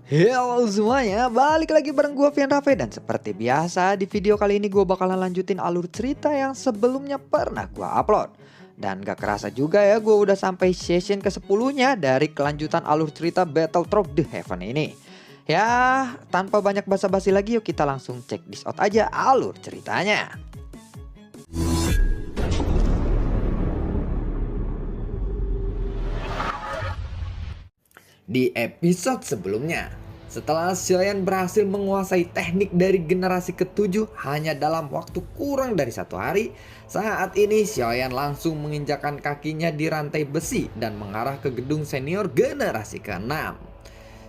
Halo semuanya, balik lagi bareng gue Vian Rafe. Dan seperti biasa di video kali ini gue bakalan lanjutin alur cerita yang sebelumnya pernah gue upload. Dan gak kerasa juga ya, gue udah sampai session ke-10-nya dari kelanjutan alur cerita Battle Through the Heaven ini. Ya, tanpa banyak basa-basi lagi, yuk kita langsung cek this out aja alur ceritanya. Di episode sebelumnya, setelah Xiaoyan berhasil menguasai teknik dari generasi ketujuh hanya dalam waktu kurang dari 1 hari, saat ini Xiaoyan langsung menginjakan kakinya di rantai besi dan mengarah ke gedung senior generasi ke-6.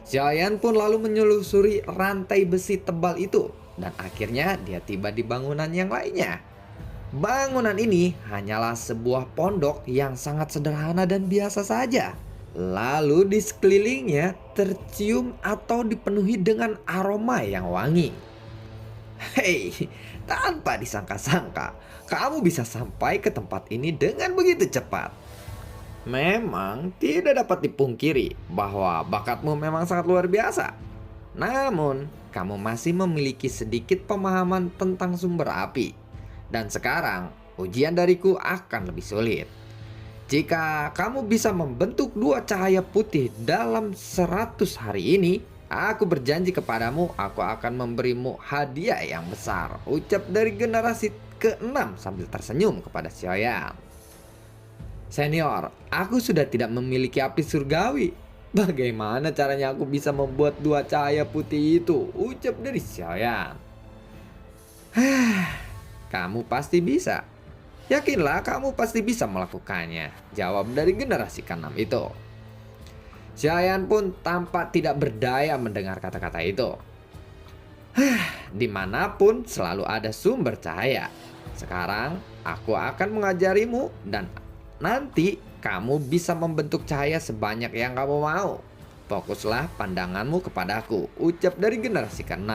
Xiaoyan pun lalu menyelusuri rantai besi tebal itu dan akhirnya dia tiba di bangunan yang lainnya. Bangunan ini hanyalah sebuah pondok yang sangat sederhana dan biasa saja. Lalu di sekelilingnya tercium atau dipenuhi dengan aroma yang wangi. Hei, tanpa disangka-sangka, kamu bisa sampai ke tempat ini dengan begitu cepat. Memang tidak dapat dipungkiri bahwa bakatmu memang sangat luar biasa. Namun, kamu masih memiliki sedikit pemahaman tentang sumber api. Dan sekarang, ujian dariku akan lebih sulit. Jika kamu bisa membentuk 2 cahaya putih dalam 100 hari ini, aku berjanji kepadamu aku akan memberimu hadiah yang besar. Ucap dari generasi ke-6 sambil tersenyum kepada Xiaoyan. Senior, aku sudah tidak memiliki api surgawi. Bagaimana caranya aku bisa membuat 2 cahaya putih itu? Ucap dari Xiaoyan. Kamu pasti bisa. Yakinlah kamu pasti bisa melakukannya, jawab dari generasi ke-6 itu. Xiaoyan pun tampak tidak berdaya mendengar kata-kata itu. Dimanapun selalu ada sumber cahaya. Sekarang aku akan mengajarimu dan nanti kamu bisa membentuk cahaya sebanyak yang kamu mau. Fokuslah pandanganmu kepadaku, ucap dari generasi ke-6.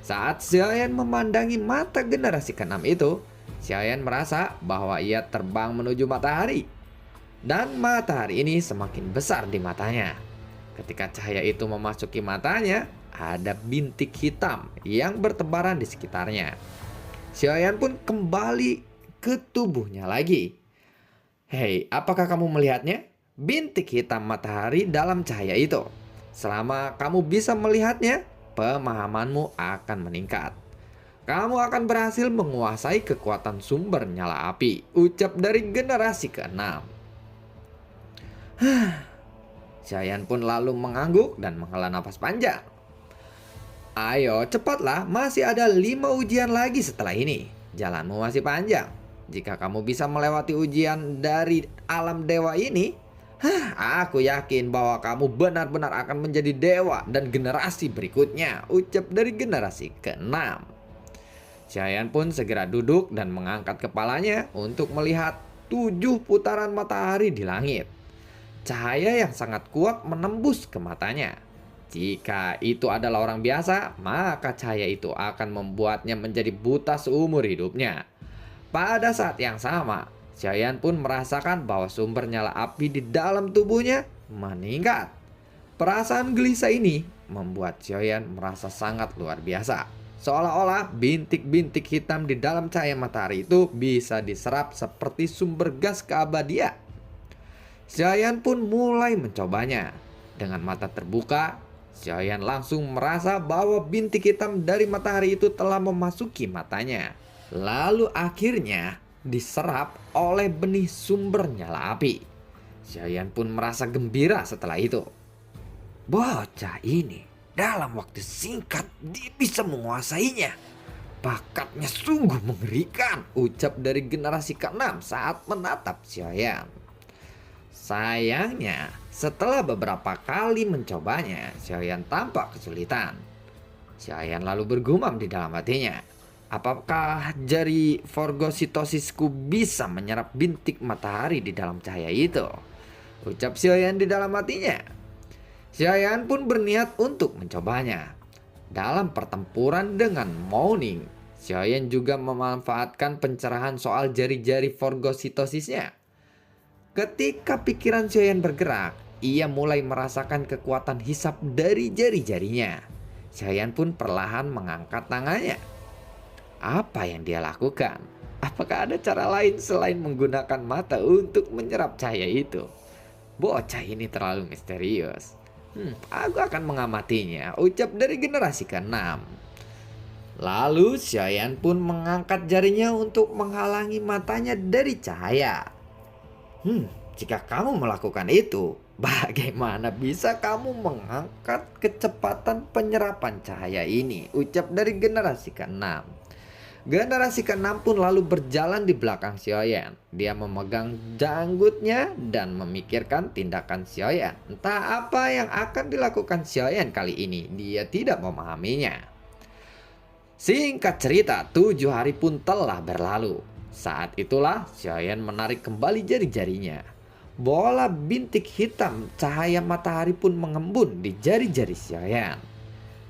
Saat Xiaoyan memandangi mata generasi ke-6 itu, Xiaoyan merasa bahwa ia terbang menuju matahari. Dan matahari ini semakin besar di matanya. Ketika cahaya itu memasuki matanya, ada bintik hitam yang bertebaran di sekitarnya. Xiaoyan pun kembali ke tubuhnya lagi. Hei, apakah kamu melihatnya? Bintik hitam matahari dalam cahaya itu. Selama kamu bisa melihatnya, pemahamanmu akan meningkat. Kamu akan berhasil menguasai kekuatan sumber nyala api, ucap dari generasi ke-6. Xiaoyan pun lalu mengangguk dan menghela nafas panjang. Ayo cepatlah, masih ada 5 ujian lagi setelah ini. Jalanmu masih panjang. Jika kamu bisa melewati ujian dari alam dewa ini, aku yakin bahwa kamu benar-benar akan menjadi dewa dan generasi berikutnya, ucap dari generasi ke-6. Xiaoyan pun segera duduk dan mengangkat kepalanya untuk melihat 7 putaran matahari di langit. Cahaya yang sangat kuat menembus ke matanya. Jika itu adalah orang biasa, maka cahaya itu akan membuatnya menjadi buta seumur hidupnya. Pada saat yang sama, Xiaoyan pun merasakan bahwa sumber nyala api di dalam tubuhnya meningkat. Perasaan gelisah ini membuat Xiaoyan merasa sangat luar biasa. Seolah-olah bintik-bintik hitam di dalam cahaya matahari itu bisa diserap seperti sumber gas keabadian. Xiaoyan pun mulai mencobanya. Dengan mata terbuka, Xiaoyan langsung merasa bahwa bintik hitam dari matahari itu telah memasuki matanya. Lalu akhirnya diserap oleh benih sumber nyala api. Xiaoyan pun merasa gembira setelah itu. Bocah ini dalam waktu singkat dia bisa menguasainya. Bakatnya sungguh mengerikan, ucap dari generasi ke-6 saat menatap Xiaoyan. Sayangnya, setelah beberapa kali mencobanya, Xiaoyan tampak kesulitan. Xiaoyan lalu bergumam di dalam hatinya. Apakah jari forgositosisku bisa menyerap bintik matahari di dalam cahaya itu? Ucap Xiaoyan di dalam hatinya. Xiaoyan pun berniat untuk mencobanya. Dalam pertempuran dengan Mouning, Xiaoyan juga memanfaatkan pencerahan soal jari-jari forgositosisnya. Ketika pikiran Xiaoyan bergerak, ia mulai merasakan kekuatan hisap dari jari-jarinya. Xiaoyan pun perlahan mengangkat tangannya. Apa yang dia lakukan? Apakah ada cara lain selain menggunakan mata untuk menyerap cahaya itu? Bocah ini terlalu misterius. Aku akan mengamatinya, ucap dari generasi ke-6. Lalu Xiaoyan pun mengangkat jarinya untuk menghalangi matanya dari cahaya. Jika kamu melakukan itu, bagaimana bisa kamu mengangkat kecepatan penyerapan cahaya ini? Ucap dari generasi ke-6. Generasi ke-6 pun lalu berjalan di belakang Xiaoyan. Dia memegang janggutnya dan memikirkan tindakan Xiaoyan. Entah apa yang akan dilakukan Xiaoyan kali ini, dia tidak memahaminya. Singkat cerita, 7 hari pun telah berlalu. Saat itulah Xiaoyan menarik kembali jari-jarinya. Bola bintik hitam cahaya matahari pun mengembun di jari-jari Xiaoyan.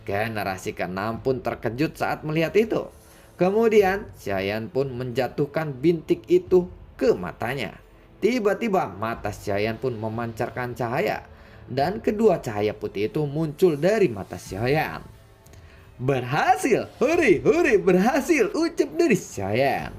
Generasi ke-6 pun terkejut saat melihat itu. Kemudian Xiaoyan pun menjatuhkan bintik itu ke matanya. Tiba-tiba mata Xiaoyan pun memancarkan cahaya. Dan kedua cahaya putih itu muncul dari mata Xiaoyan. Berhasil, hore, berhasil, ucap dari Xiaoyan.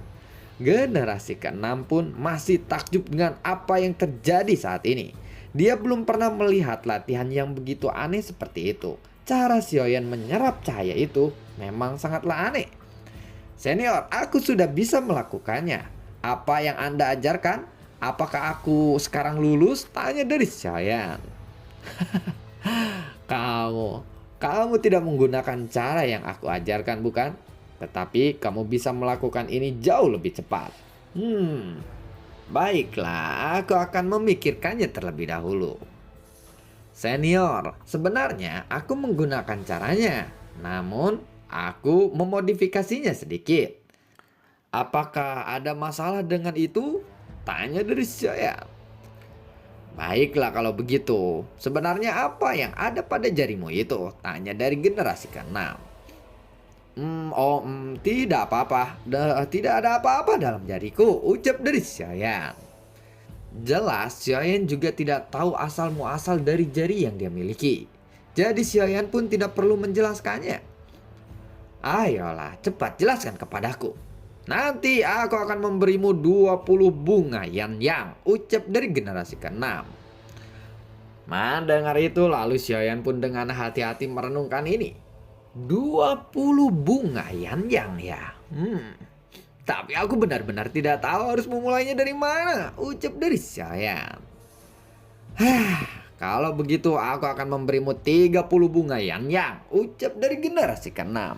Generasi ke-6 pun masih takjub dengan apa yang terjadi saat ini. Dia belum pernah melihat latihan yang begitu aneh seperti itu. Cara Xiaoyan menyerap cahaya itu memang sangatlah aneh. Senior, aku sudah bisa melakukannya. Apa yang Anda ajarkan? Apakah aku sekarang lulus? Tanya dari Xiaoyan. Kamu tidak menggunakan cara yang aku ajarkan, bukan? Tetapi kamu bisa melakukan ini jauh lebih cepat. Baiklah, aku akan memikirkannya terlebih dahulu. Senior, sebenarnya aku menggunakan caranya. Namun, aku memodifikasinya sedikit. Apakah ada masalah dengan itu? Tanya dari saya. Baiklah kalau begitu. Sebenarnya apa yang ada pada jarimu itu? Tanya dari generasi ke-6. Tidak apa-apa. Tidak ada apa-apa dalam jariku, ucap dari Xiaoyan. Jelas Xiaoyan juga tidak tahu asal muasal dari jari yang dia miliki. Jadi Xiaoyan pun tidak perlu menjelaskannya. Ayolah, cepat jelaskan kepadaku. Nanti aku akan memberimu 20 bunga Yan-Yang, ucap dari generasi ke-6. Mendengar itu lalu Xiaoyan pun dengan hati-hati merenungkan ini. 20 bunga Yan-Yang ya. Tapi aku benar-benar tidak tahu harus memulainya dari mana, ucap dari Xiaoyan. Kalau begitu aku akan memberimu 30 bunga Yan-Yang, ucap dari generasi ke-6.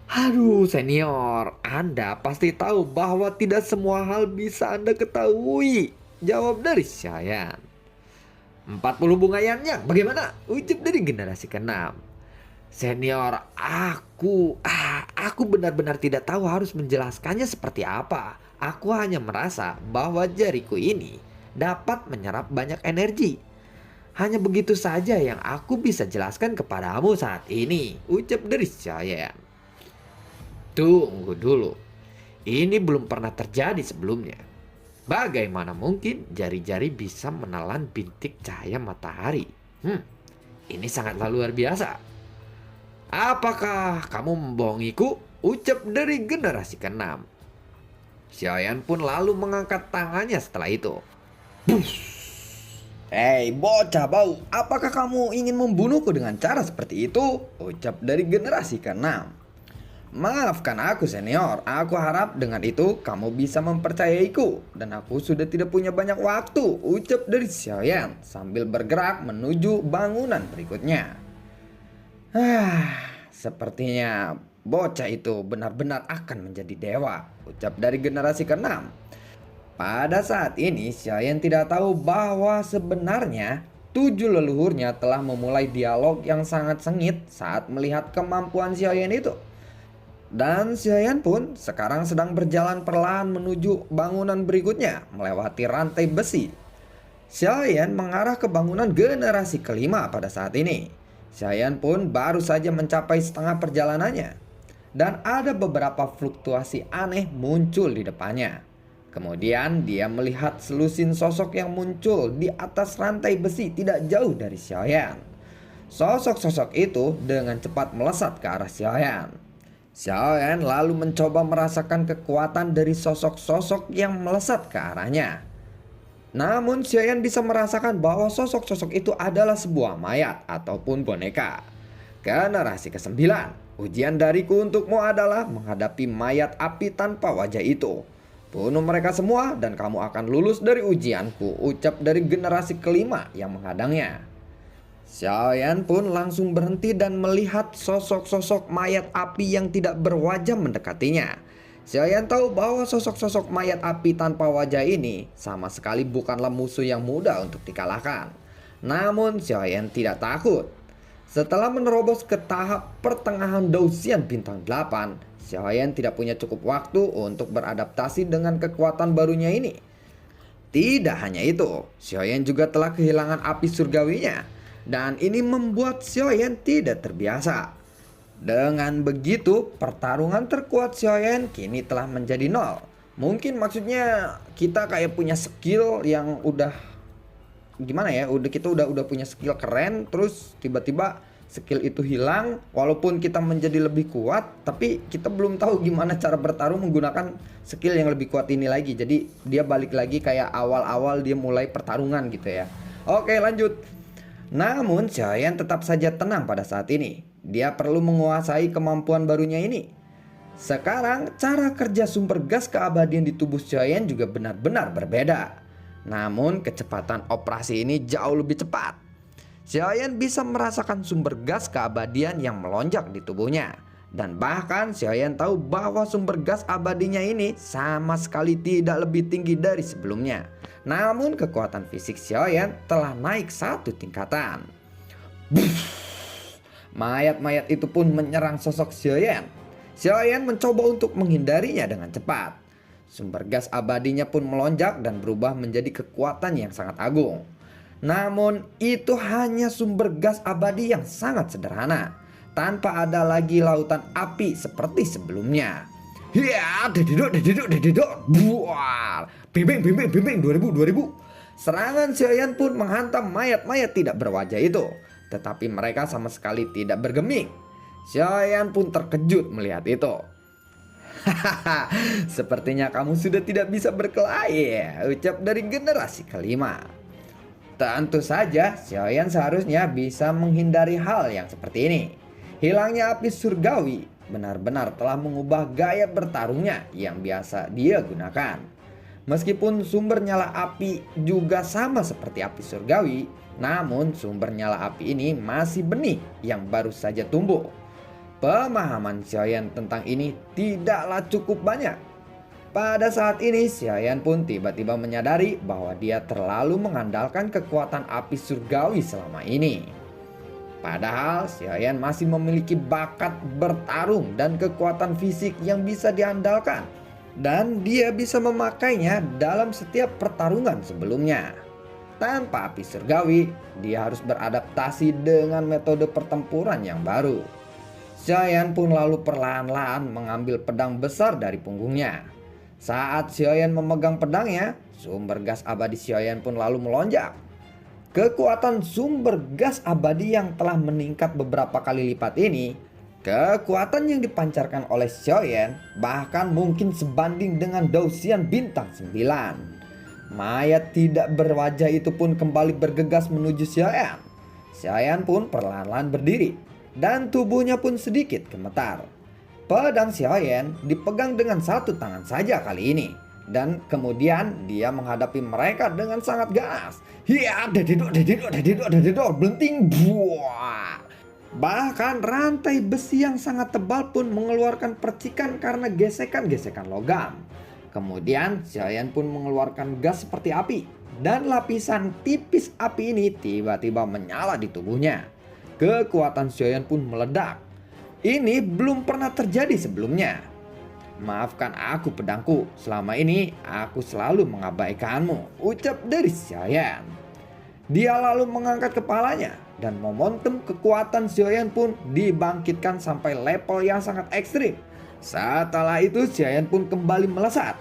Aduh senior, Anda pasti tahu bahwa tidak semua hal bisa Anda ketahui, jawab dari Xiaoyan. 40 bunga Yan-Yang, bagaimana? Ucap dari generasi ke-6. Senior, aku benar-benar tidak tahu harus menjelaskannya seperti apa. Aku hanya merasa bahwa jariku ini dapat menyerap banyak energi. Hanya begitu saja yang aku bisa jelaskan kepadamu saat ini, ucap dari Xiaoyan. Tunggu dulu, ini belum pernah terjadi sebelumnya. Bagaimana mungkin jari-jari bisa menelan bintik cahaya matahari? Ini sangatlah luar biasa. Apakah kamu membohongiku? Ucap dari generasi ke-6. Xiaoyan pun lalu mengangkat tangannya setelah itu. Hei bocah bau, apakah kamu ingin membunuhku dengan cara seperti itu? Ucap dari generasi ke-6. Maafkan aku senior, aku harap dengan itu kamu bisa mempercayaiku. Dan aku sudah tidak punya banyak waktu, ucap dari Xiaoyan sambil bergerak menuju bangunan berikutnya. Sepertinya bocah itu benar-benar akan menjadi dewa, ucap dari generasi ke-6. Pada saat ini Xiaoyan tidak tahu bahwa sebenarnya 7 leluhurnya telah memulai dialog yang sangat sengit saat melihat kemampuan Xiaoyan itu. Dan Xiaoyan pun sekarang sedang berjalan perlahan menuju bangunan berikutnya melewati rantai besi. Xiaoyan mengarah ke bangunan generasi ke-5 pada saat ini. Xiaoyan pun baru saja mencapai setengah perjalanannya. Dan ada beberapa fluktuasi aneh muncul di depannya. Kemudian dia melihat selusin sosok yang muncul di atas rantai besi tidak jauh dari Xiaoyan. Sosok-sosok itu dengan cepat melesat ke arah Xiaoyan. Xiaoyan lalu mencoba merasakan kekuatan dari sosok-sosok yang melesat ke arahnya. Namun Xiaoyan bisa merasakan bahwa sosok-sosok itu adalah sebuah mayat ataupun boneka. Generasi ke-9, ujian dariku untukmu adalah menghadapi mayat api tanpa wajah itu. Bunuh mereka semua dan kamu akan lulus dari ujianku, ucap dari generasi kelima yang menghadangnya. Xiaoyan pun langsung berhenti dan melihat sosok-sosok mayat api yang tidak berwajah mendekatinya. Xiaoyan tahu bahwa sosok-sosok mayat api tanpa wajah ini sama sekali bukanlah musuh yang mudah untuk dikalahkan. Namun Xiaoyan tidak takut. Setelah menerobos ke tahap pertengahan Douxian bintang 8, Xiaoyan tidak punya cukup waktu untuk beradaptasi dengan kekuatan barunya ini. Tidak hanya itu, Xiaoyan juga telah kehilangan api surgawinya. Dan ini membuat Xiaoyan tidak terbiasa. Dengan begitu, pertarungan terkuat Xiaoyan kini telah menjadi nol. Mungkin maksudnya kita kayak punya skill yang udah gimana ya, kita udah punya skill keren, terus tiba-tiba skill itu hilang. Walaupun kita menjadi lebih kuat, tapi kita belum tahu gimana cara bertarung menggunakan skill yang lebih kuat ini lagi. Jadi dia balik lagi kayak awal-awal dia mulai pertarungan gitu ya. Oke, lanjut. Namun Xiaoyan tetap saja tenang pada saat ini. Dia perlu menguasai kemampuan barunya ini. Sekarang cara kerja sumber gas keabadian di tubuh Xiaoyan juga benar-benar berbeda. Namun kecepatan operasi ini jauh lebih cepat. Xiaoyan bisa merasakan sumber gas keabadian yang melonjak di tubuhnya. Dan bahkan Xiaoyan tahu bahwa sumber gas abadinya ini sama sekali tidak lebih tinggi dari sebelumnya. Namun kekuatan fisik Xiaoyan telah naik satu tingkatan. Mayat-mayat itu pun menyerang sosok Xiaoyan. Xiaoyan mencoba untuk menghindarinya dengan cepat. Sumber gas abadinya pun melonjak dan berubah menjadi kekuatan yang sangat agung. Namun itu hanya sumber gas abadi yang sangat sederhana, tanpa ada lagi lautan api seperti sebelumnya. Ya, dededok, buar. Bimbing 2000. Serangan Xiaoyan pun menghantam mayat-mayat tidak berwajah itu, tetapi mereka sama sekali tidak bergeming. Xiaoyan pun terkejut melihat itu. Hahaha, sepertinya kamu sudah tidak bisa berkelahi ya, ucap dari generasi kelima. Tentu saja Xiaoyan seharusnya bisa menghindari hal yang seperti ini. Hilangnya api surgawi benar-benar telah mengubah gaya bertarungnya yang biasa dia gunakan. Meskipun sumber nyala api juga sama seperti api surgawi, namun sumber nyala api ini masih benih yang baru saja tumbuh. Pemahaman Xiaoyan tentang ini tidaklah cukup banyak. Pada saat ini Xiaoyan pun tiba-tiba menyadari bahwa dia terlalu mengandalkan kekuatan api surgawi selama ini. Padahal Xiaoyan masih memiliki bakat bertarung dan kekuatan fisik yang bisa diandalkan. Dan dia bisa memakainya dalam setiap pertarungan sebelumnya. Tanpa api surgawi, dia harus beradaptasi dengan metode pertempuran yang baru. Xiaoyan pun lalu perlahan-lahan mengambil pedang besar dari punggungnya. Saat Xiaoyan memegang pedangnya, sumber gas abadi Xiaoyan pun lalu melonjak. Kekuatan sumber gas abadi yang telah meningkat beberapa kali lipat ini, kekuatan yang dipancarkan oleh Xiaoyan bahkan mungkin sebanding dengan Douxian bintang 9. Mayat tidak berwajah itu pun kembali bergegas menuju Xiaoyan. Xiaoyan pun perlahan-lahan berdiri dan tubuhnya pun sedikit gemetar. Pedang Xiaoyan dipegang dengan satu tangan saja kali ini. Dan kemudian dia menghadapi mereka dengan sangat ganas. Hiya, dededok, belenting, buah. Bahkan rantai besi yang sangat tebal pun mengeluarkan percikan karena gesekan-gesekan logam. Kemudian Xiaoyan pun mengeluarkan gas seperti api. Dan lapisan tipis api ini tiba-tiba menyala di tubuhnya. Kekuatan Xiaoyan pun meledak. Ini belum pernah terjadi sebelumnya. Maafkan aku pedangku, selama ini aku selalu mengabaikanmu, ucap dari Xiaoyan. Dia lalu mengangkat kepalanya dan momentum kekuatan Xiaoyan pun dibangkitkan sampai level yang sangat ekstrim. Setelah itu Xiaoyan pun kembali melesat.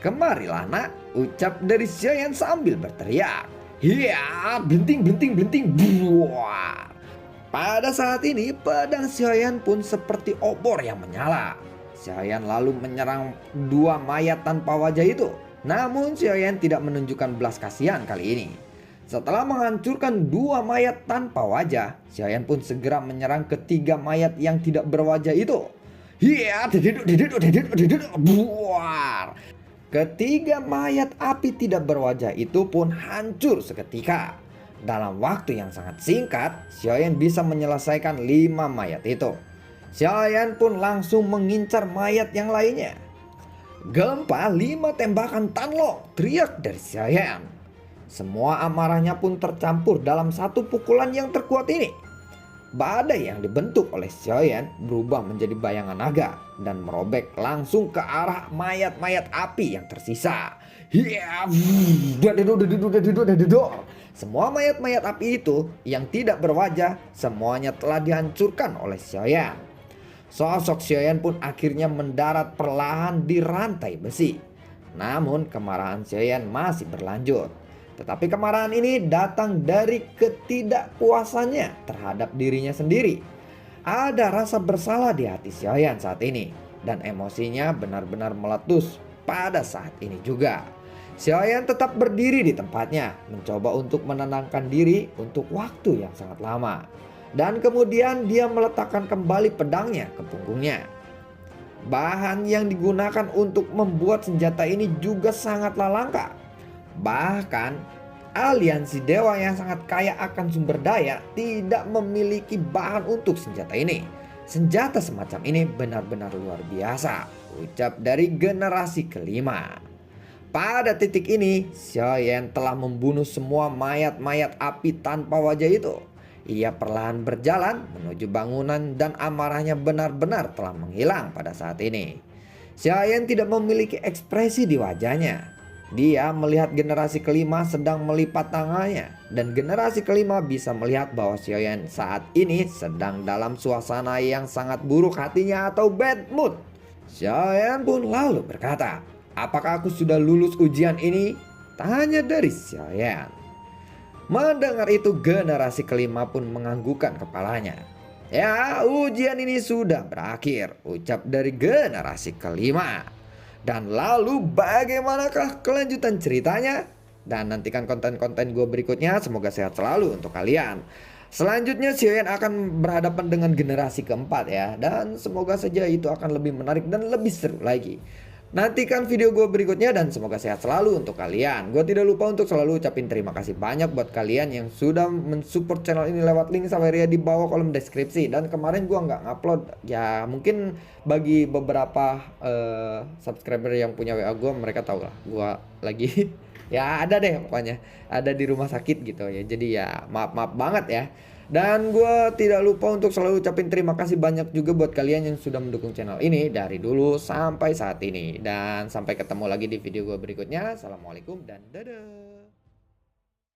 Kemarilah nak, ucap dari Xiaoyan sambil berteriak. Hiya, blenting blenting blenting, buar. Pada saat ini pedang Xiaoyan pun seperti obor yang menyala. Xiaoyan lalu menyerang dua mayat tanpa wajah itu. Namun Xiaoyan tidak menunjukkan belas kasihan kali ini. Setelah menghancurkan dua mayat tanpa wajah, Xiaoyan pun segera menyerang ketiga mayat yang tidak berwajah itu. Hiya, buar. Ketiga mayat api tidak berwajah itu pun hancur seketika. Dalam waktu yang sangat singkat, Xiaoyan bisa menyelesaikan 5 mayat itu. Xiaoyan pun langsung mengincar mayat yang lainnya. Gempa 5 tembakan Tanlong, teriak dari Xiaoyan. Semua amarahnya pun tercampur dalam satu pukulan yang terkuat ini. Badai yang dibentuk oleh Xiaoyan berubah menjadi bayangan naga dan merobek langsung ke arah mayat-mayat api yang tersisa. Semua mayat-mayat api itu yang tidak berwajah semuanya telah dihancurkan oleh Xiaoyan. Sosok Xiaoyan pun akhirnya mendarat perlahan di rantai besi. Namun kemarahan Xiaoyan masih berlanjut. Tetapi kemarahan ini datang dari ketidakpuasannya terhadap dirinya sendiri. Ada rasa bersalah di hati Xiaoyan saat ini. Dan emosinya benar-benar meletus pada saat ini juga. Xiaoyan tetap berdiri di tempatnya, mencoba untuk menenangkan diri untuk waktu yang sangat lama. Dan kemudian dia meletakkan kembali pedangnya ke punggungnya. Bahan yang digunakan untuk membuat senjata ini juga sangatlah langka. Bahkan aliansi dewa yang sangat kaya akan sumber daya tidak memiliki bahan untuk senjata ini. Senjata semacam ini benar-benar luar biasa, ucap dari generasi kelima. Pada titik ini, Xiaoyan telah membunuh semua mayat-mayat api tanpa wajah itu. Ia perlahan berjalan menuju bangunan dan amarahnya benar-benar telah menghilang pada saat ini. Xiaoyan tidak memiliki ekspresi di wajahnya. Dia melihat generasi kelima sedang melipat tangannya. Dan generasi kelima bisa melihat bahwa Xiaoyan saat ini sedang dalam suasana yang sangat buruk hatinya atau bad mood. Xiaoyan pun lalu berkata, apakah aku sudah lulus ujian ini? Tanya dari Xiaoyan. Mendengar itu generasi kelima pun menganggukkan kepalanya. Ya, ujian ini sudah berakhir, ucap dari generasi kelima. Dan lalu bagaimanakah kelanjutan ceritanya? Dan nantikan konten-konten gue berikutnya. Semoga sehat selalu untuk kalian. Selanjutnya Xiaoyan akan berhadapan dengan generasi keempat ya. Dan semoga saja itu akan lebih menarik dan lebih seru lagi. Nantikan video gue berikutnya dan semoga sehat selalu untuk kalian. Gue tidak lupa untuk selalu ucapin terima kasih banyak buat kalian yang sudah mensupport channel ini lewat link Saweria di bawah kolom deskripsi. Dan kemarin gue nggak ngupload, ya mungkin bagi beberapa subscriber yang punya WA gue, mereka tahu lah gue lagi ya ada deh pokoknya, ada di rumah sakit gitu ya. Jadi ya maaf banget ya. Dan gue tidak lupa untuk selalu ucapin terima kasih banyak juga buat kalian yang sudah mendukung channel ini dari dulu sampai saat ini. Dan sampai ketemu lagi di video gue berikutnya. Assalamualaikum dan dadah.